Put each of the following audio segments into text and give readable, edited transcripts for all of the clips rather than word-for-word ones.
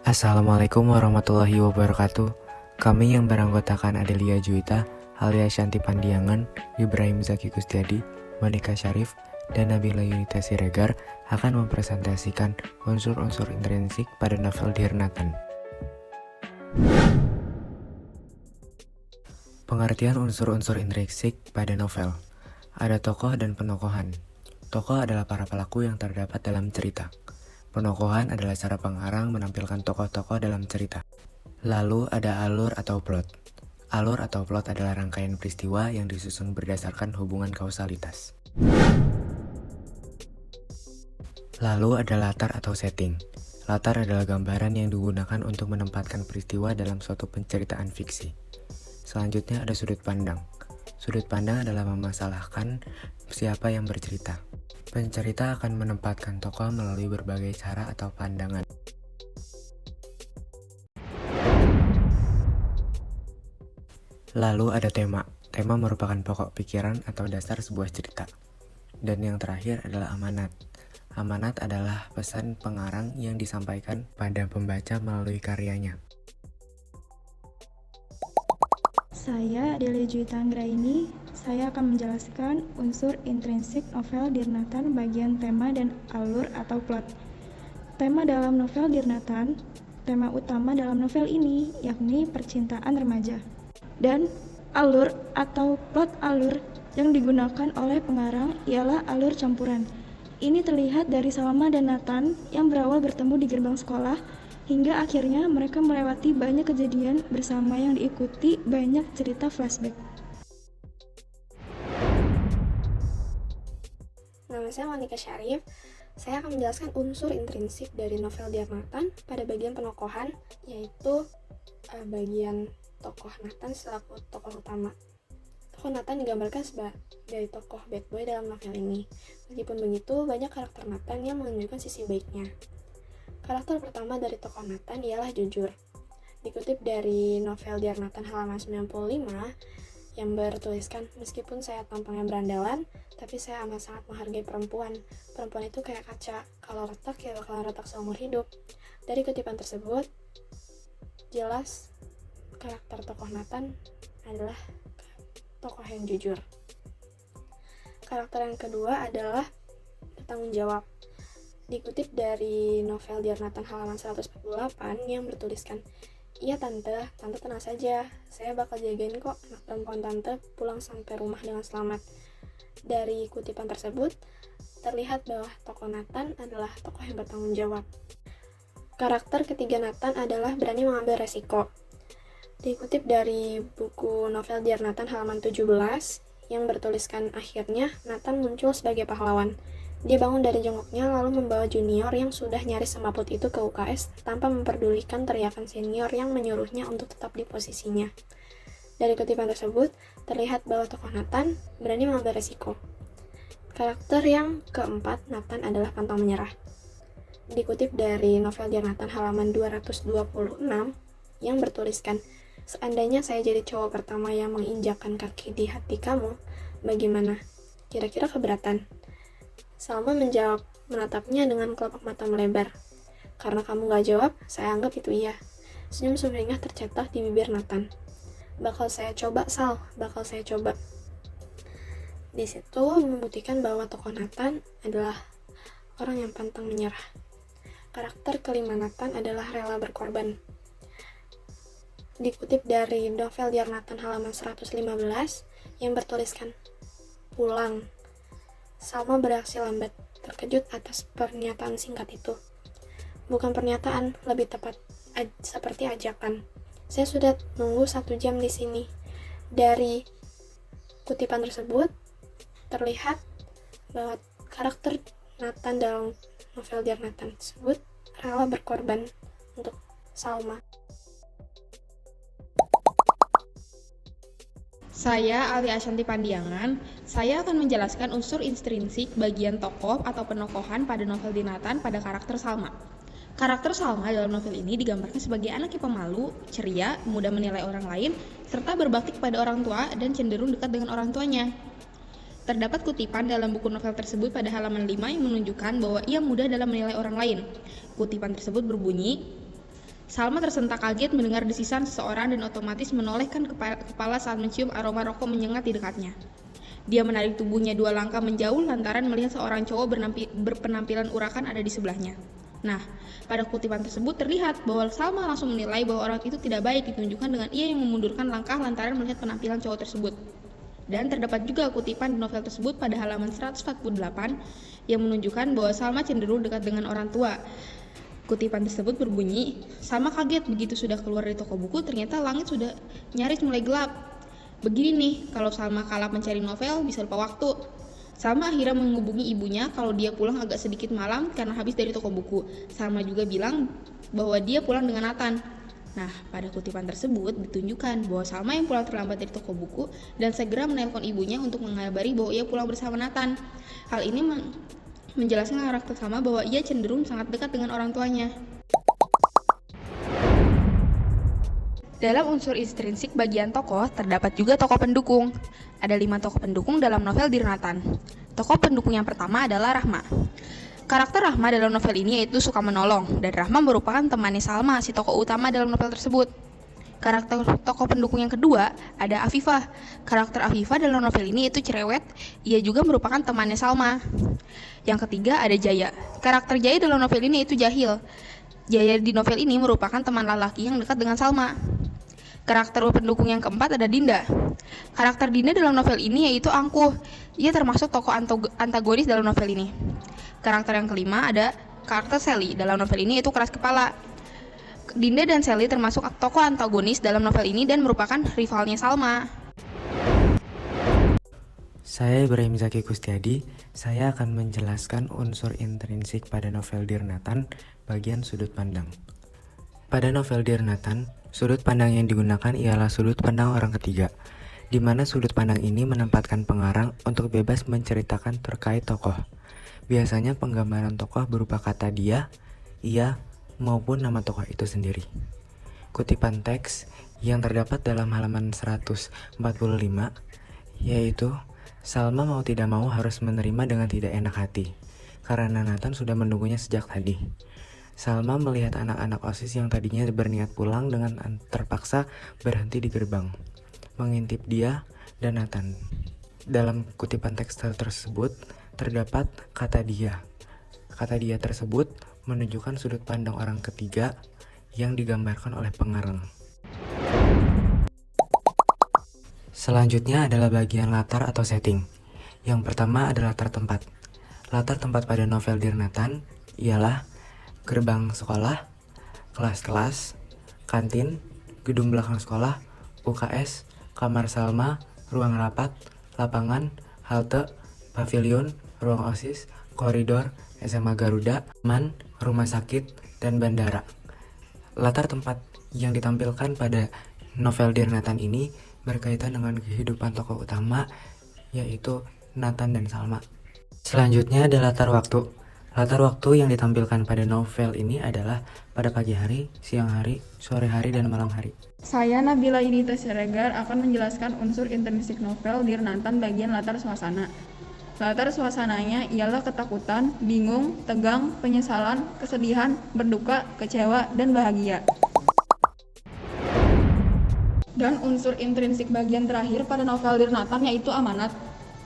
Assalamualaikum warahmatullahi wabarakatuh. Kami yang beranggotakan Adelia Juwita, Alia Shanti Pandiangan, Ibrahim Zaki Kustiadi, Monika Syarif, dan Nabila Yunita Siregar akan mempresentasikan unsur-unsur intrinsik pada novel Dear Nathan. Pengertian unsur-unsur intrinsik pada novel. Ada tokoh dan penokohan. Tokoh adalah para pelaku yang terdapat dalam cerita. Penokohan adalah cara pengarang menampilkan tokoh-tokoh dalam cerita. Lalu ada alur atau plot. Alur atau plot adalah rangkaian peristiwa yang disusun berdasarkan hubungan kausalitas. Lalu ada latar atau setting. Latar adalah gambaran yang digunakan untuk menempatkan peristiwa dalam suatu penceritaan fiksi. Selanjutnya ada sudut pandang. Sudut pandang adalah memasalahkan siapa yang bercerita. Pencerita akan menempatkan tokoh melalui berbagai cara atau pandangan. Lalu ada tema. Tema merupakan pokok pikiran atau dasar sebuah cerita. Dan yang terakhir adalah amanat. Amanat adalah pesan pengarang yang disampaikan pada pembaca melalui karyanya. Saya Adelia Juwita Anggraini. Saya akan menjelaskan unsur intrinsik novel Dear Nathan bagian tema dan alur atau plot. Tema dalam novel Dear Nathan, tema utama dalam novel ini yakni percintaan remaja. Dan alur atau plot alur yang digunakan oleh pengarang ialah alur campuran. Ini terlihat dari Salma dan Nathan yang berawal bertemu di gerbang sekolah hingga akhirnya mereka melewati banyak kejadian bersama yang diikuti banyak cerita flashback. Nama saya Monika Syarif. Saya akan menjelaskan unsur intrinsik dari novel Dear Nathan pada bagian penokohan, yaitu bagian tokoh Nathan selaku tokoh utama. Tokoh Nathan digambarkan sebagai tokoh bad boy dalam novel ini. Meskipun begitu, banyak karakter Nathan yang menunjukkan sisi baiknya. Karakter pertama dari tokoh Nathan ialah Jujur. Dikutip dari novel Dear Nathan halaman 95 yang bertuliskan, meskipun saya tampangnya berandalan, tapi saya amat sangat menghargai perempuan. Perempuan itu kayak kaca, kalau retak ya bakalan retak seumur hidup. Dari kutipan tersebut, jelas karakter tokoh Nathan adalah tokoh yang jujur. Karakter yang kedua adalah bertanggung jawab. Dikutip dari novel Dear Nathan halaman 148 yang bertuliskan, "Iya tante tenang saja, saya bakal jagain kok anak perempuan tante pulang sampai rumah dengan selamat." Dari kutipan tersebut, terlihat bahwa tokoh Nathan adalah tokoh yang bertanggung jawab. Karakter ketiga Nathan adalah berani mengambil resiko. Dikutip dari buku novel Dear Nathan halaman 17 yang bertuliskan, akhirnya Nathan muncul sebagai pahlawan. Dia bangun dari jongkoknya lalu membawa junior yang sudah nyaris semaput itu ke UKS tanpa memperdulikan teriakan senior yang menyuruhnya untuk tetap di posisinya. Dari kutipan tersebut, terlihat bahwa tokoh Nathan berani mengambil resiko. Karakter yang keempat Nathan adalah pantang menyerah. Dikutip dari novel Dear Nathan halaman 226 yang bertuliskan, "Seandainya saya jadi cowok pertama yang menginjakkan kaki di hati kamu, bagaimana? Kira-kira keberatan?" Salma menjawab, menatapnya dengan kelopak mata melebar. "Karena kamu gak jawab, saya anggap itu iya." Senyum sumringah tercetak di bibir Nathan. "Bakal saya coba, Sal, bakal saya coba." Di situ membuktikan bahwa tokoh Nathan adalah orang yang pantang menyerah. Karakter kelima Nathan adalah rela berkorban. Dikutip dari novel Dear Nathan halaman 115 yang bertuliskan, "Pulang." Salma bereaksi lambat, terkejut atas pernyataan singkat itu. Bukan pernyataan, lebih tepat seperti ajakan. "Saya sudah nunggu 1 jam di sini." Dari kutipan tersebut, terlihat bahwa karakter Nathan dalam novel Dear Nathan tersebut rela berkorban untuk Salma. Saya Alia Shanti Pandiangan. Saya akan menjelaskan unsur intrinsik bagian tokoh atau penokohan pada novel Dear Nathan pada karakter Salma. Karakter Salma dalam novel ini digambarkan sebagai anak yang pemalu, ceria, mudah menilai orang lain, serta berbakti kepada orang tua dan cenderung dekat dengan orang tuanya. Terdapat kutipan dalam buku novel tersebut pada halaman 5 yang menunjukkan bahwa ia mudah dalam menilai orang lain. Kutipan tersebut berbunyi, Salma tersentak kaget mendengar desisan seseorang dan otomatis menolehkan kepala saat mencium aroma rokok menyengat di dekatnya. Dia menarik tubuhnya 2 langkah menjauh lantaran melihat seorang cowok berpenampilan urakan ada di sebelahnya. Nah, pada kutipan tersebut terlihat bahwa Salma langsung menilai bahwa orang itu tidak baik, ditunjukkan dengan ia yang memundurkan langkah lantaran melihat penampilan cowok tersebut. Dan terdapat juga kutipan di novel tersebut pada halaman 148 yang menunjukkan bahwa Salma cenderung dekat dengan orang tua. Kutipan tersebut berbunyi, Salma kaget begitu sudah keluar dari toko buku, ternyata langit sudah nyaris mulai gelap. Begini nih, kalau Salma kalap mencari novel, bisa lupa waktu. Salma akhirnya menghubungi ibunya kalau dia pulang agak sedikit malam karena habis dari toko buku. Salma juga bilang bahwa dia pulang dengan Nathan. Nah, pada kutipan tersebut ditunjukkan bahwa Salma yang pulang terlambat dari toko buku dan segera menelpon ibunya untuk mengabari bahwa ia pulang bersama Nathan. Hal ini menjelaskan karakter Salma bahwa ia cenderung sangat dekat dengan orang tuanya. Dalam unsur intrinsik bagian tokoh, terdapat juga tokoh pendukung. Ada 5 tokoh pendukung dalam novel Dear Nathan. Tokoh pendukung yang pertama adalah Rahma. Karakter Rahma dalam novel ini yaitu suka menolong, dan Rahma merupakan temannya Salma, si tokoh utama dalam novel tersebut. Karakter tokoh pendukung yang kedua ada Afifah. Karakter Afifah dalam novel ini yaitu cerewet, ia juga merupakan temannya Salma. Yang ketiga ada Jaya. Karakter Jaya dalam novel ini yaitu Jahil. Jaya di novel ini merupakan teman lelaki yang dekat dengan Salma. Karakter pendukung yang keempat ada Dinda. Karakter Dinda dalam novel ini yaitu angkuh. Ia termasuk tokoh antagonis dalam novel ini. Karakter yang kelima ada karakter Sally. Dalam novel ini yaitu keras kepala. Dinda dan Sally termasuk tokoh antagonis dalam novel ini dan merupakan rivalnya Salma. Saya Ibrahim Zaki Kustiadi. Saya akan menjelaskan unsur intrinsik pada novel Dear Nathan bagian sudut pandang. Pada novel Dear Nathan, sudut pandang yang digunakan ialah sudut pandang orang ketiga, di mana sudut pandang ini menempatkan pengarang untuk bebas menceritakan terkait tokoh. Biasanya penggambaran tokoh berupa kata dia, ia, maupun nama tokoh itu sendiri. Kutipan teks yang terdapat dalam halaman 145 yaitu Salma mau tidak mau harus menerima dengan tidak enak hati karena Nathan sudah menunggunya sejak tadi. Salma melihat anak-anak OSIS yang tadinya berniat pulang dengan terpaksa berhenti di gerbang, mengintip dia dan Nathan. Dalam kutipan teks tersebut terdapat kata dia. Kata dia tersebut menunjukkan sudut pandang orang ketiga yang digambarkan oleh pengarang. Selanjutnya adalah bagian latar atau setting. Yang pertama adalah latar tempat. Latar tempat pada novel Dear Nathan ialah gerbang sekolah, kelas-kelas, kantin, gedung belakang sekolah, UKS, kamar Salma, ruang rapat, lapangan, halte, pavilion, ruang OSIS, koridor, SMA Garuda, taman, rumah sakit, dan bandara. Latar tempat yang ditampilkan pada novel Dear Nathan ini berkaitan dengan kehidupan tokoh utama, yaitu Nathan dan Salma. Selanjutnya ada latar waktu. Latar waktu yang ditampilkan pada novel ini adalah pada pagi hari, siang hari, sore hari, dan malam hari. Saya Nabila Yunita Siregar akan menjelaskan unsur intrinsik novel Dear Nathan bagian latar suasana. Latar suasananya ialah ketakutan, bingung, tegang, penyesalan, kesedihan, berduka, kecewa, dan bahagia. Dan unsur intrinsik bagian terakhir pada novel Dear Nathan yaitu amanat.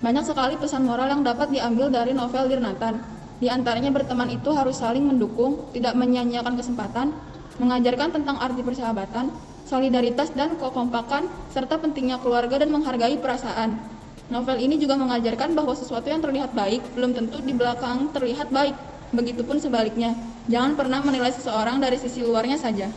Banyak sekali pesan moral yang dapat diambil dari novel Dear Nathan. Di antaranya berteman itu harus saling mendukung, tidak menyia-nyiakan kesempatan, mengajarkan tentang arti persahabatan, solidaritas dan kekompakan, serta pentingnya keluarga dan menghargai perasaan. Novel ini juga mengajarkan bahwa sesuatu yang terlihat baik belum tentu di belakang terlihat baik. Begitupun sebaliknya, jangan pernah menilai seseorang dari sisi luarnya saja.